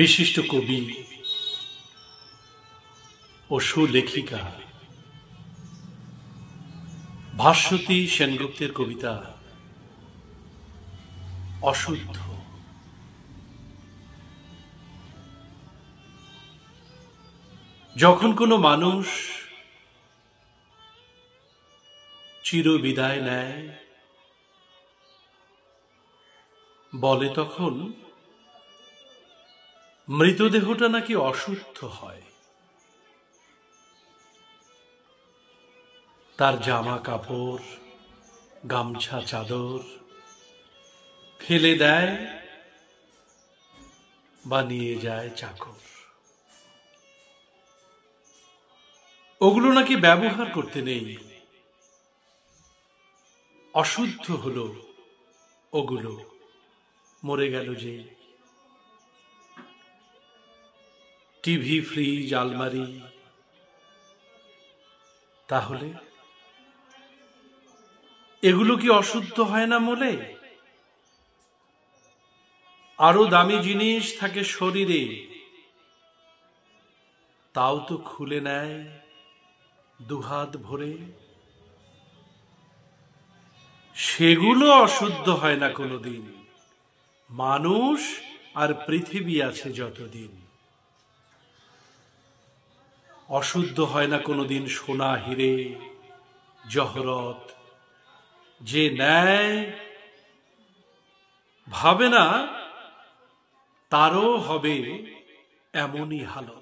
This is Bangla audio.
বিশিষ্ট কবি ও সুলেখিকা ভাস্বতী সেনগুপ্তের কবিতা অশুদ্ধ। যখন কোনো মানুষ চিরবিদায় নেয়, বলে তখন মৃতদেহটা নাকি অশুদ্ধ হয়। তার জামা কাপড়, গামছা, চাদর ফেলে দেয় বা নিয়ে যায় চাকর। ওগুলো নাকি ব্যবহার করতে নেই, অশুদ্ধ হলো ওগুলো, মরে গেল যে। টিভি, ফ্রিজ, আলমারি, তাহলে এগুলো কি অশুদ্ধ হয় না মলে? আরো দামি জিনিস থাকে শরীরে, তাও তো খুলে নেয় দুহাত ভরে। সেগুলো অশুদ্ধ হয় না কোনোদিন, মানুষ আর পৃথিবী আছে যতদিন। অশুদ্ধ হয় না কোনোদিন সোনা, হিরে, জহরত। যে নেয় ভাবে না তারও হবে এমনই হালত।